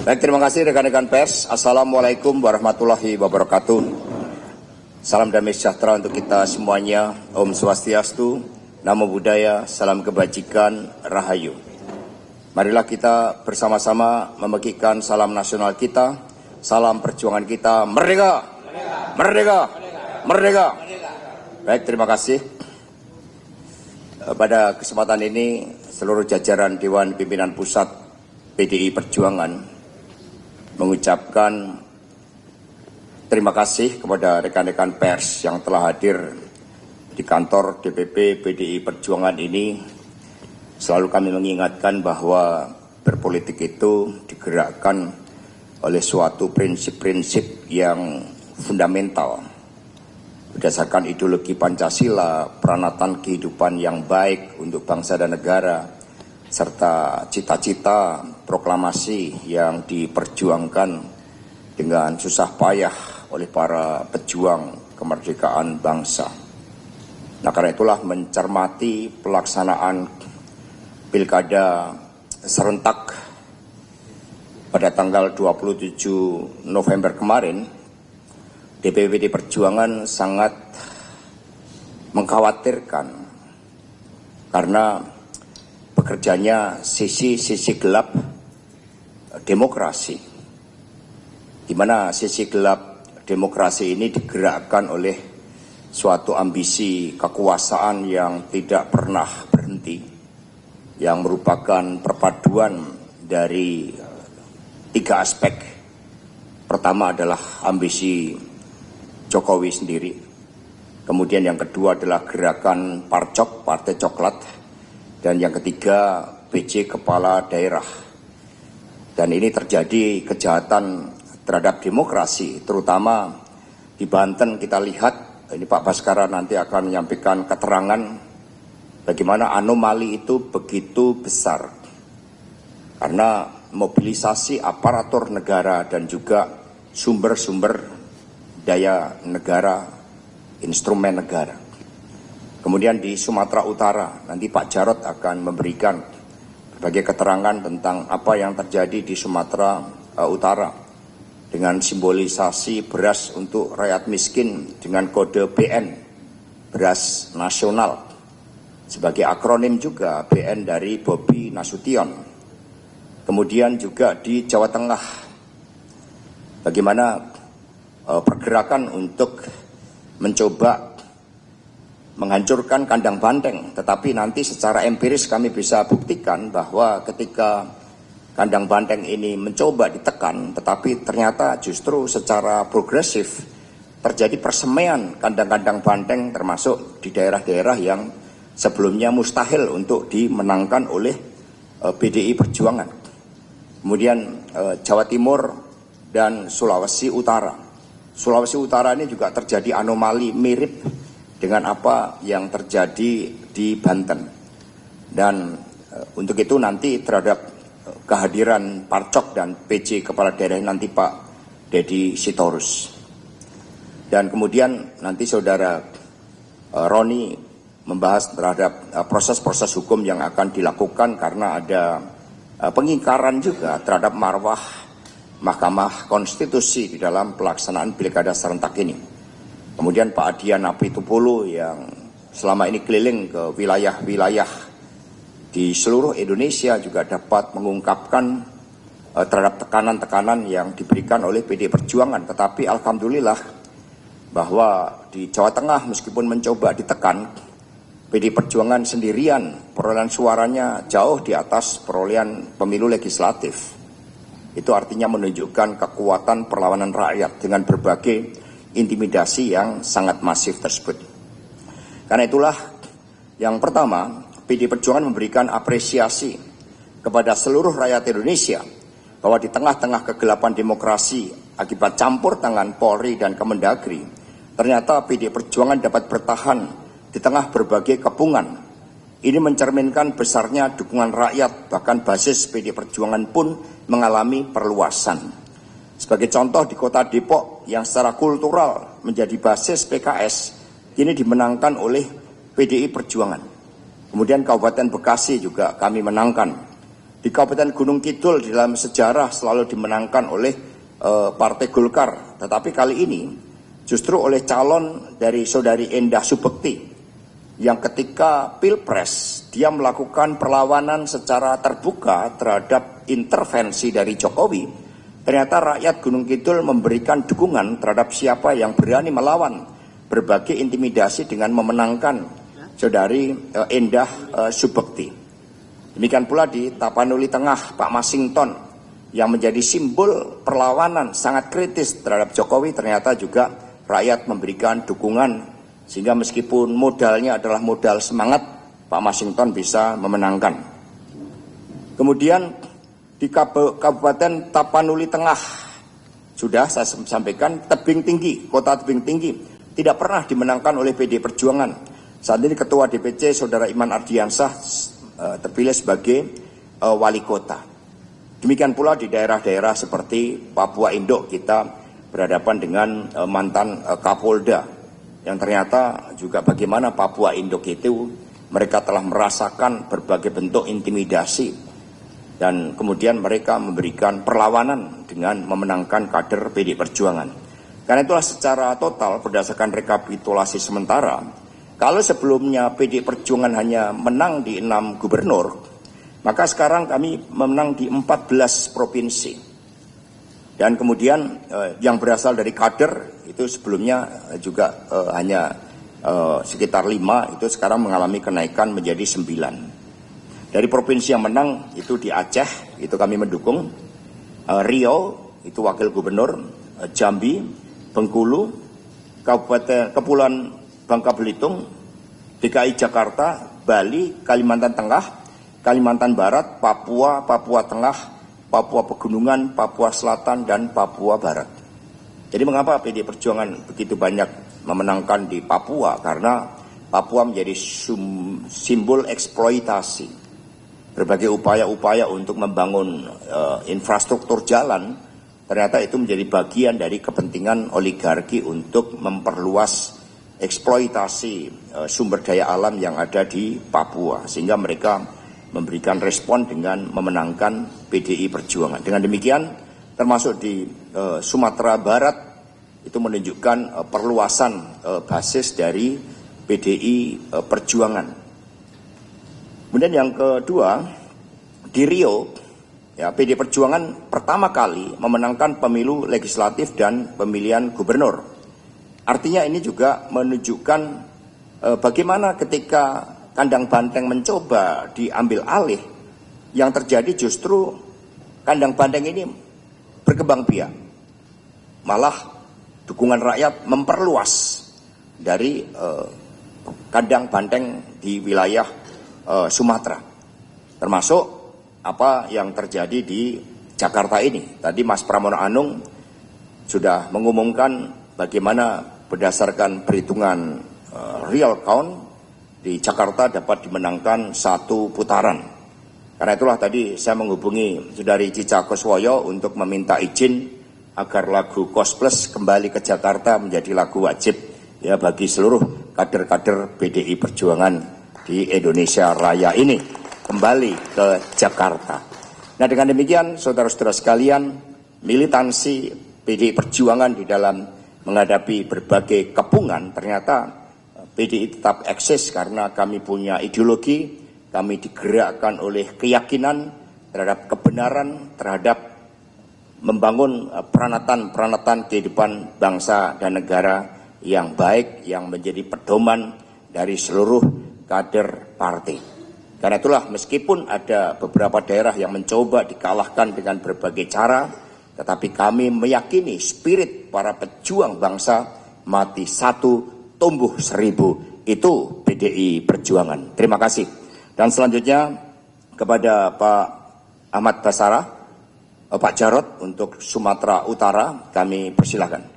Baik, terima kasih rekan-rekan pers. Assalamualaikum warahmatullahi wabarakatuh. Salam damai sejahtera untuk kita semuanya. Om Swastiastu, Namo Buddhaya, salam kebajikan, Rahayu. Marilah kita bersama-sama memegikan salam nasional kita, salam perjuangan kita, merdeka, merdeka, merdeka. Baik, terima kasih. Pada kesempatan ini, seluruh jajaran Dewan Pimpinan Pusat PDI Perjuangan mengucapkan terima kasih kepada rekan-rekan pers yang telah hadir di kantor DPP PDI Perjuangan ini. Selalu kami mengingatkan bahwa berpolitik itu digerakkan oleh suatu prinsip-prinsip yang fundamental. Berdasarkan ideologi Pancasila, peranatan kehidupan yang baik untuk bangsa dan negara, serta cita-cita proklamasi yang diperjuangkan dengan susah payah oleh para pejuang kemerdekaan bangsa. Nah, karena itulah mencermati pelaksanaan pilkada serentak pada tanggal 27 November kemarin, DPP PDI Perjuangan sangat mengkhawatirkan karena bekerjanya sisi gelap demokrasi, di mana sisi gelap demokrasi ini digerakkan oleh suatu ambisi kekuasaan yang tidak pernah berhenti, yang merupakan perpaduan dari tiga aspek. Pertama adalah ambisi Jokowi sendiri, kemudian yang kedua adalah gerakan Parcok, Partai Coklat, dan yang ketiga PJ Kepala Daerah. Dan ini terjadi kejahatan terhadap demokrasi, terutama di Banten. Kita lihat, ini Pak Baskara nanti akan menyampaikan keterangan bagaimana anomali itu begitu besar. Karena mobilisasi aparatur negara dan juga sumber-sumber daya negara, instrumen negara. Kemudian di Sumatera Utara, nanti Pak Jarod akan memberikan berbagai keterangan tentang apa yang terjadi di Sumatera Utara dengan simbolisasi beras untuk rakyat miskin dengan kode BN, beras nasional, sebagai akronim juga BN dari Bobi Nasution. Kemudian juga di Jawa Tengah, bagaimana pergerakan untuk mencoba menghancurkan kandang banteng, tetapi nanti secara empiris kami bisa buktikan bahwa ketika kandang banteng ini mencoba ditekan, tetapi ternyata justru secara progresif terjadi persemaian kandang-kandang banteng, termasuk di daerah-daerah yang sebelumnya mustahil untuk dimenangkan oleh PDI Perjuangan. Kemudian Jawa Timur dan Sulawesi Utara. Sulawesi Utara ini juga terjadi anomali mirip dengan apa yang terjadi di Banten. Dan untuk itu nanti terhadap kehadiran Parcok dan PJ Kepala Daerah nanti Pak Deddy Sitorus. Dan kemudian nanti Saudara Roni membahas terhadap proses-proses hukum yang akan dilakukan karena ada pengingkaran juga terhadap marwah Mahkamah Konstitusi di dalam pelaksanaan pilkada serentak ini. Kemudian Pak Adian Apitupulu yang selama ini keliling ke wilayah-wilayah di seluruh Indonesia juga dapat mengungkapkan terhadap tekanan-tekanan yang diberikan oleh PDI Perjuangan. Tetapi alhamdulillah bahwa di Jawa Tengah meskipun mencoba ditekan, PDI Perjuangan sendirian perolehan suaranya jauh di atas perolehan pemilu legislatif. Itu artinya menunjukkan kekuatan perlawanan rakyat dengan berbagai intimidasi yang sangat masif tersebut. Karena itulah yang pertama, PDI Perjuangan memberikan apresiasi kepada seluruh rakyat Indonesia bahwa di tengah-tengah kegelapan demokrasi akibat campur tangan Polri dan Kemendagri, ternyata PDI Perjuangan dapat bertahan di tengah berbagai kepungan. Ini mencerminkan besarnya dukungan rakyat, bahkan basis PDI Perjuangan pun mengalami perluasan. Sebagai contoh di kota Depok yang secara kultural menjadi basis PKS, ini dimenangkan oleh PDI Perjuangan. Kemudian Kabupaten Bekasi juga kami menangkan. Di Kabupaten Gunung Kidul dalam sejarah selalu dimenangkan oleh Partai Golkar, tetapi kali ini justru oleh calon dari Saudari Endah Subekti yang ketika Pilpres dia melakukan perlawanan secara terbuka terhadap intervensi dari Jokowi. Ternyata rakyat Gunung Kidul memberikan dukungan terhadap siapa yang berani melawan berbagai intimidasi dengan memenangkan Saudari Endah Subekti. Demikian pula di Tapanuli Tengah, Pak Masinton yang menjadi simbol perlawanan sangat kritis terhadap Jokowi, ternyata juga rakyat memberikan dukungan sehingga meskipun modalnya adalah modal semangat, Pak Masinton bisa memenangkan. Kemudian di Kabupaten Tapanuli Tengah sudah saya sampaikan, Tebing Tinggi, kota Tebing Tinggi tidak pernah dimenangkan oleh PD Perjuangan. Saat ini Ketua DPC Saudara Iman Ardiansyah terpilih sebagai wali kota. Demikian pula di daerah-daerah seperti Papua Induk kita berhadapan dengan mantan Kapolda yang ternyata juga bagaimana Papua Induk itu mereka telah merasakan berbagai bentuk intimidasi dan kemudian mereka memberikan perlawanan dengan memenangkan kader PD Perjuangan. Karena itulah secara total berdasarkan rekapitulasi sementara, kalau sebelumnya PD Perjuangan hanya menang di 6 gubernur, maka sekarang kami menang di 14 provinsi. Dan kemudian yang berasal dari kader itu sebelumnya juga hanya sekitar 5, itu sekarang mengalami kenaikan menjadi 9. Dari provinsi yang menang itu di Aceh, itu kami mendukung. Riau, itu wakil gubernur. Jambi, Bengkulu, Kepulauan Bangka Belitung, DKI Jakarta, Bali, Kalimantan Tengah, Kalimantan Barat, Papua, Papua Tengah, Papua Pegunungan, Papua Selatan, dan Papua Barat. Jadi mengapa PD Perjuangan begitu banyak memenangkan di Papua? Karena Papua menjadi simbol eksploitasi. Berbagai upaya-upaya untuk membangun infrastruktur jalan, ternyata itu menjadi bagian dari kepentingan oligarki untuk memperluas eksploitasi sumber daya alam yang ada di Papua. Sehingga mereka memberikan respon dengan memenangkan PDI Perjuangan. Dengan demikian, termasuk di Sumatera Barat, itu menunjukkan perluasan basis dari PDI Perjuangan. Kemudian yang kedua, di Riau, ya, PDI Perjuangan pertama kali memenangkan pemilu legislatif dan pemilihan gubernur. Artinya ini juga menunjukkan bagaimana ketika Kandang Banteng mencoba diambil alih, yang terjadi justru Kandang Banteng ini berkembang biak. Malah dukungan rakyat memperluas dari Kandang Banteng di wilayah Sumatera. Termasuk apa yang terjadi di Jakarta ini. Tadi Mas Pramono Anung sudah mengumumkan bagaimana berdasarkan perhitungan real count di Jakarta dapat dimenangkan 1 putaran. Karena itulah tadi saya menghubungi Saudari Cica Kuswoyo untuk meminta izin agar lagu Kos Plus kembali ke Jakarta menjadi lagu wajib ya bagi seluruh kader-kader PDI Perjuangan di Indonesia Raya ini kembali ke Jakarta. Nah, dengan demikian saudara-saudara sekalian, militansi PDI Perjuangan di dalam menghadapi berbagai kepungan ternyata PDI tetap eksis karena kami punya ideologi, kami digerakkan oleh keyakinan terhadap kebenaran, terhadap membangun peranatan kehidupan bangsa dan negara yang baik, yang menjadi pedoman dari seluruh kader partai. Karena itulah meskipun ada beberapa daerah yang mencoba dikalahkan dengan berbagai cara, tetapi kami meyakini spirit para pejuang bangsa mati 1, tumbuh 1000, itu PDI Perjuangan. Terima kasih. Dan selanjutnya kepada Pak Ahmad Basarah, Pak Jarod untuk Sumatera Utara, kami persilahkan.